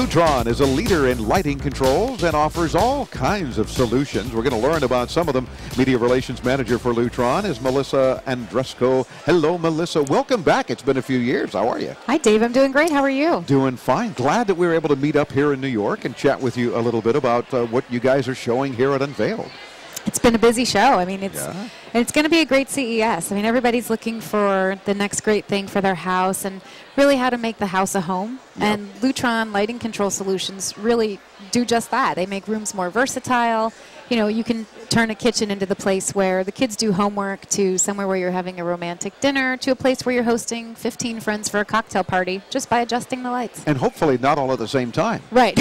Lutron is a leader in lighting controls and offers all kinds of solutions. We're going to learn about some of them. Media Relations Manager for Lutron is Melissa Andresko. Hello, Melissa. Welcome back. It's been a few years. How are you? Hi, Dave. I'm doing great. How are you? Doing fine. Glad that we were able to meet up here in New York and chat with you a little bit about what you guys are showing here at Unveiled. It's been a busy show. I mean, it's going to be a great CES. I mean, everybody's looking for the next great thing for their house and really how to make the house a home. Yep. And Lutron lighting control solutions really do just that. They make rooms more versatile. You know, you can turn a kitchen into the place where the kids do homework, to somewhere where you're having a romantic dinner, to a place where you're hosting 15 friends for a cocktail party just by adjusting the lights. And hopefully not all at the same time. Right.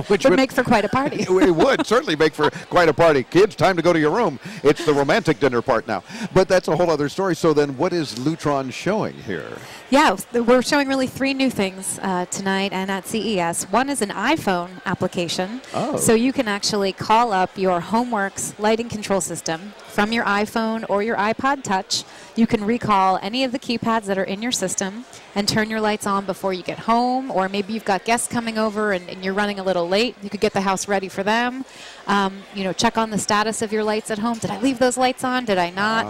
Which would make for quite a party. It would certainly make for quite a party. Kids, time to go to your room. It's the romantic dinner part now. But that's a whole other story. So then what is Lutron showing here? Yeah, we're showing really 3 new things tonight and at CES. One is an iPhone application. Oh. So you can actually call up your HomeWorks lighting control system from your iPhone or your iPod Touch. You can recall any of the keypads that are in your system and turn your lights on before you get home, or maybe you've got guests coming over and you're running a little late. You could get the house ready for them. You know, check on the status of your lights at home. Did I leave those lights on? Did I not?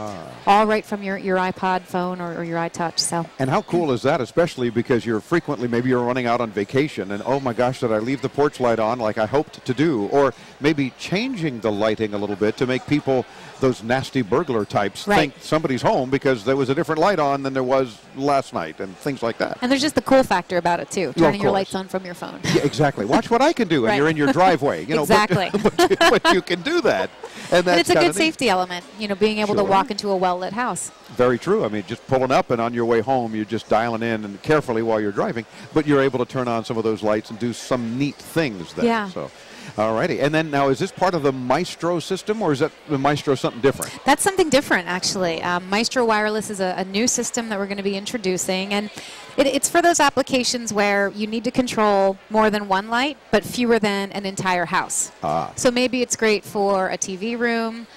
All right from your iPod phone or your iTouch. So. And how cool is that, especially because you're frequently, maybe you're running out on vacation and, oh my gosh, did I leave the porch light on like I hoped to do? Or maybe changing the lighting a little bit to make people, those nasty burglar types, think somebody's home because there was a different light on than there was last night and things like that. And there's just the cool factor about it too, turning your lights on from your phone. Yeah, exactly. Watch what I can do, and you're in your driveway. You know, exactly. But you can do that. And it's a good safety element, you know, being able to walk into a well-lit house. Very true. I mean, just pulling up and on your way home, you're just dialing in and carefully while you're driving, but you're able to turn on some of those lights and do some neat things there. Yeah. So. All righty. And then now, is this part of the Maestro system, or is that the Maestro something different? That's something different, actually. Maestro Wireless is a new system that we're going to be introducing, and it's for those applications where you need to control more than one light, but fewer than an entire house. So maybe it's great for a TV room,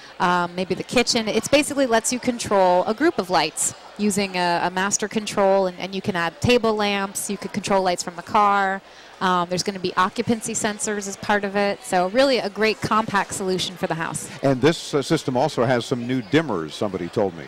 maybe the kitchen. It basically lets you control a group of lights using a master control, and you can add table lamps. You could control lights from the car. There's going to be occupancy sensors as part of it. So really a great compact solution for the house. And this system also has some new dimmers, somebody told me.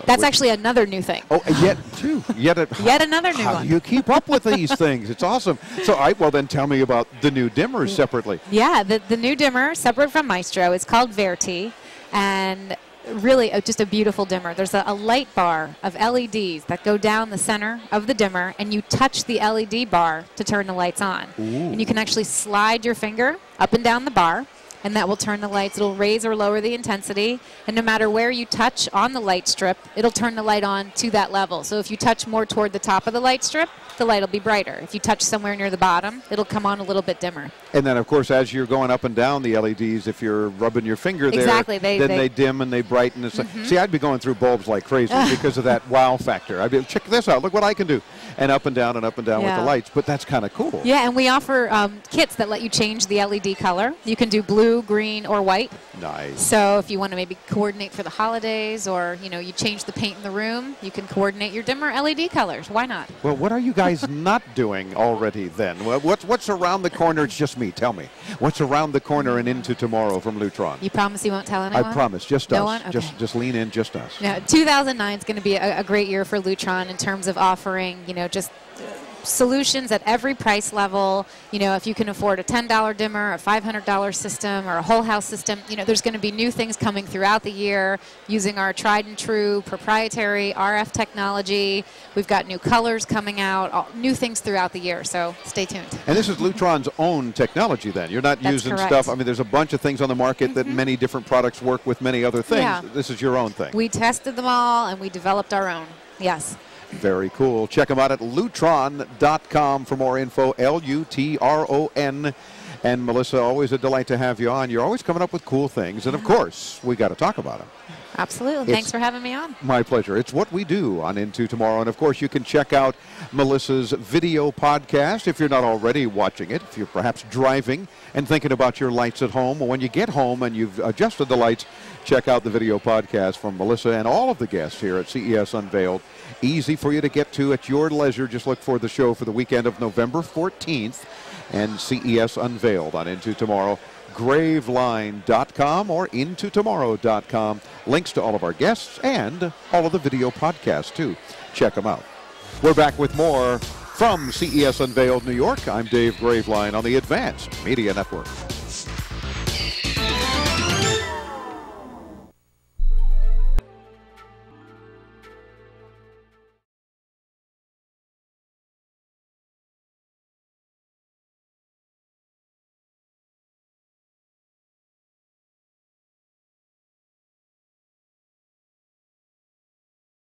That's actually another new thing. Oh, yet another new one. You keep up with these things. It's awesome. So, well, then tell me about the new dimmers separately. Yeah, the new dimmer, separate from Maestro, is called Verti. And really just a beautiful dimmer. There's a light bar of LEDs that go down the center of the dimmer, and you touch the LED bar to turn the lights on. Ooh. And you can actually slide your finger up and down the bar, and that will turn the lights. It'll raise or lower the intensity, and no matter where you touch on the light strip, it'll turn the light on to that level. So if you touch more toward the top of the light strip, the light will be brighter. If you touch somewhere near the bottom, it'll come on a little bit dimmer. And then, of course, as you're going up and down the LEDs, if you're rubbing your finger there, they dim and they brighten. See, I'd be going through bulbs like crazy because of that wow factor. I'd be, check this out, look what I can do. And up and down with the lights. But that's kind of cool. Yeah, and we offer kits that let you change the LED color. You can do blue, green, or white. Nice. So if you want to maybe coordinate for the holidays, or you change the paint in the room, you can coordinate your dimmer LED colors. Why not? Well, what are you guys not doing already then? What's around the corner? It's just me. Tell me. What's around the corner and into tomorrow from Lutron? You promise you won't tell anyone? I promise. Just no us. One? Okay. Just lean in. Just us. Yeah, 2009 is going to be a great year for Lutron in terms of offering, just solutions at every price level. If you can afford a $10 dimmer, a $500 system, or a whole house system, there's going to be new things coming throughout the year using our tried and true proprietary RF technology. We've got new colors coming out, new things throughout the year, so stay tuned. And this is Lutron's own technology then? You're not using stuff, I mean, there's a bunch of things on the market that many different products work with many other things. Yeah. This is your own thing. We tested them all, and we developed our own. Yes. Very cool. Check them out at lutron.com for more info, Lutron. And Melissa, always a delight to have you on. You're always coming up with cool things. And, of course, we got to talk about them. Absolutely. Thanks for having me on. My pleasure. It's what we do on Into Tomorrow. And, of course, you can check out Melissa's video podcast if you're not already watching it. If you're perhaps driving and thinking about your lights at home, or when you get home and you've adjusted the lights, check out the video podcast from Melissa and all of the guests here at CES Unveiled. Easy for you to get to at your leisure. Just look for the show for the weekend of November 14th and CES Unveiled on Into Tomorrow. Graveline.com or intotomorrow.com. Links to all of our guests and all of the video podcasts, too. Check them out. We're back with more from CES Unveiled New York. I'm Dave Graveline on the Advanced Media Network.